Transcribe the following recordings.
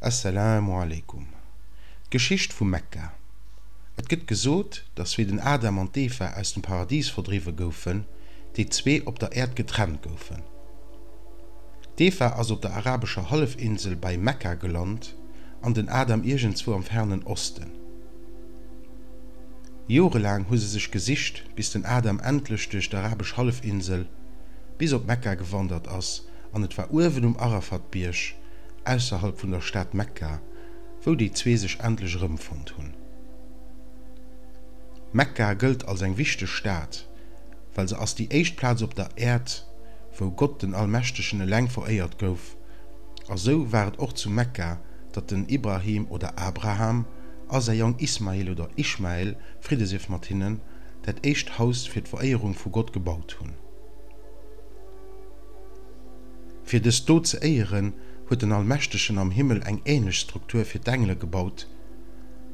Assalamu alaikum. Geschicht vu Mekka. Et gëtt gesot, dats wie den Adam an Eva aus dem Paradies verdriewe goufen, die zwee op der Erd getrennt goufen. Eva ass op der arabischer Halbinsel bei Mekka gelandt, an den Adam irgendwo am fernen Osten. Jorelang hu se sich gesicht, bis den Adam endlich durch der arabisch Halbinsel bis op Mekka gewandert ass, an et war Uwen Arafat-Birch, ausserhalb vun der Stadt Mekka, wo die zwee sich endlich rëmfund hunn. Mekka gëlt als eng wichtige Staat, weil se ass die Eichtplatz op der Erd, wo Gott den Allmächtigen Läng vereiert gouf, also waret och zu Mekka, dat den Ibrahim oder Abraham as se jong Ismail oder Ishmael, Friedesif Martinen, dat eicht Haus fir d'Vereierung vu Gott gebaut hunn. Fir des Tod ze eieren huet den Allmächtigen am Himmel eng ähnlich Struktur fir d'Engle gebaut,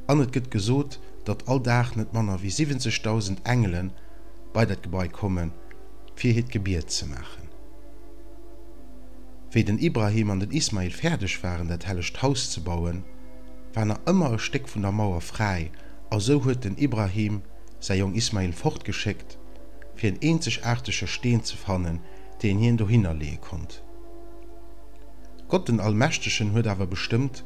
an et gëtt gesot, dat alldag net manner wie 70.000 Engelen bei dat Gebäi kommen, fir het Gebiet ze machen. Wie den Ibrahim an den Ismail fertig waren, dat hellecht Haus zu bauen, waren immer ein Stück von der Mauer frei, also huet den Ibrahim sei jong Ismail fortgeschickt, fir en einzigartigen Steen zu fannen, den hien do hinnerlegen konnt. Gott den Allmächtigen huet aber bestimmt,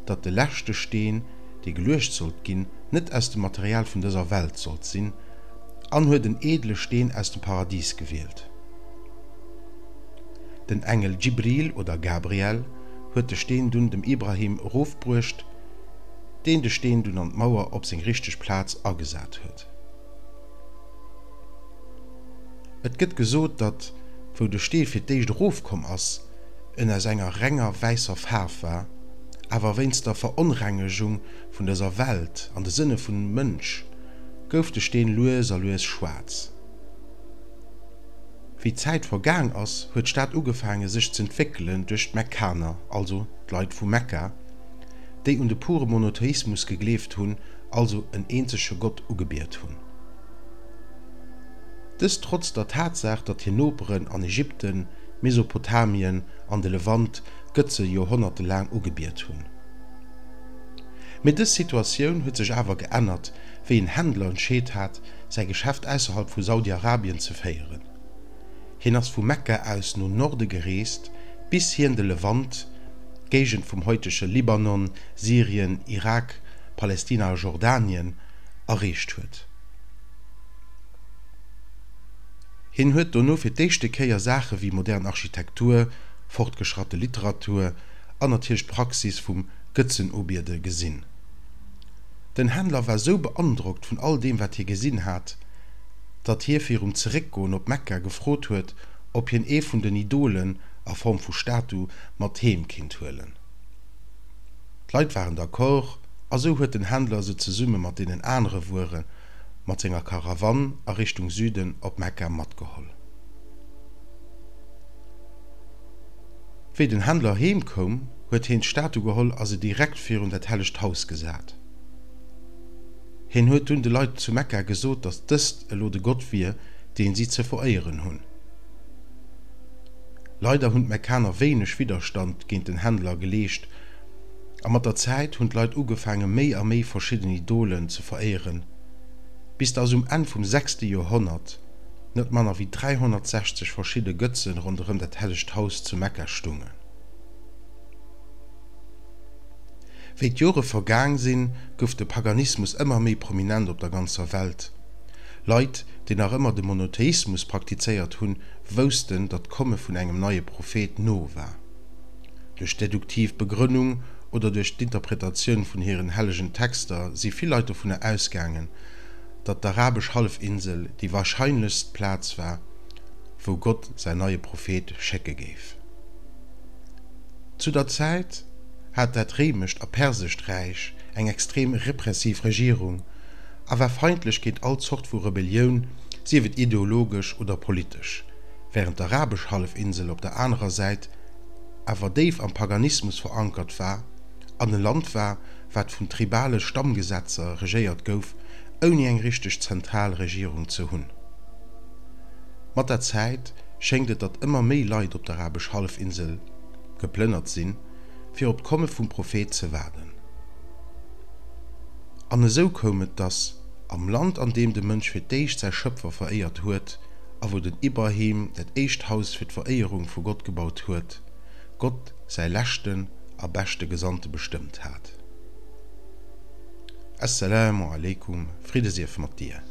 dat de letzte Steen, die gelöscht sollt gin, net aus dem Material von dieser Welt sollt sinn, an huet den edle Steen aus dem Paradies gewählt. Den Engel Jibril oder Gabriel huet de Steen dun dem Ibrahim rofbrucht, den de Steen dun an d Mauer op seg richtig Platz agesat huet. Et gëtt gesot, dat wo de Steen fir d'eicht rofkom ass, ënner senger renger weißer Färf war, awer wennns der Verunrengegung vun dieser Welt an de Sinne vun Mënsch, gouf de Steen lues schwarz. Wie Zeit vergang ass, huet d'Stadt ugefangen sich zu entwickeln durch Mekkaner, also d'Leit vu Mekka, déi de pure Monotheismus gegleeft hunn, also en eenzesche Gott ugebiert hunn. Dis trotz der Tatsache, dat Hinoberen an Ägypten, Mesopotamien an de Levant Götze jahrhundertelang ugebiert hunn. Mit dis Situationun huet sich awer geändert, wie ein Händler entscheet hat, sein Geschäft ausserhalb vu Saudi-Arabien zu feieren. Hin ass vu Mekka aus no Norde gereest, bis hien de Levant, Gegend vum heutesche Libanon, Syrien, Irak, Palästina, Jordanien, erreicht huet. Hin huet do no fir d'éischte Kéier Sache wie moderne Architektur, fortgeschrittene Literatur, an natürlich Praxis vum Götzenobierde gesinn. Den Händler war so beandruckt von all dem, wat hier gesinn hat, dat hier fir zurückgoen op Mekka gefrot huet, ob hien vun den Idolen a Form vu Statu mat heemkind huelen. D'Leit waren d'accord, also huet den Händler se ze summe mat denen andere Wure, mat senger Karawan a Richtung Süden op Mekka mat geholl. Wie den Händler heemkom, huet hien Statu geholl as se direkt fir dat hellecht Haus gesat. Hin huet hun de Leiit zu Mekka gesot, dass dëst lode Gott wie, den sie ze vereieren hunn. Leider hunn Mekkaner wenig Widerstand géint den Händler geleescht, a mat der Zeit hunn Leiit ugefangen méi a méi verschiedene Idolen zu verehren, bis aus End vom 6. Jahrhundert net manner wie 360 verschiedene Götzen rundum dat hellecht Haus zu Mekka stungen. Wie Jore vergang sinn, gouf de Paganismus immer méi prominent op der ganzer Welt. Leiit, die nach immer den Monotheismus praktizeiert hunn, wussten, dat komme vun engem neue Prophet no war. Durch deduktiv Begründung oder durch d'Interpretation vun ihren hellegen Texter sie viel Leute vun ausgangen, dat der arabisch Halbinsel die wahrscheinlichst Platz war, wo Gott sein neue Prophet schecke gef. Zu der Zeit hat dat Römischt a Persisch Reich eng extrem repressiv Regierung, aber feindlich geht all Sort vu Rebellion, sie wird ideologisch oder politisch, während der arabisch Halbinsel op der anderen Seite aber Dave am Paganismus verankert war, an ein Land war, wat vun tribale Stammgesetzer regiert gouf, ohne eng richtig Zentralregierung zu hunn. Mat der Zeit schenkte dat immer méi Leid op der arabisch Halbinsel geplünnert sinn, fir op komme vum Prophet ze werden. An so komet dass am Land, an dem de Mënsch fir d'éicht sei Schöpfer vereiert huet, a wo den Ibrahim dat Eichthaus fir d'Vereierung vor Gott gebaut huet, Gott sei lächten a beste Gesandte bestimmt hat. Assalamu alaikum, Friede sei mit dir.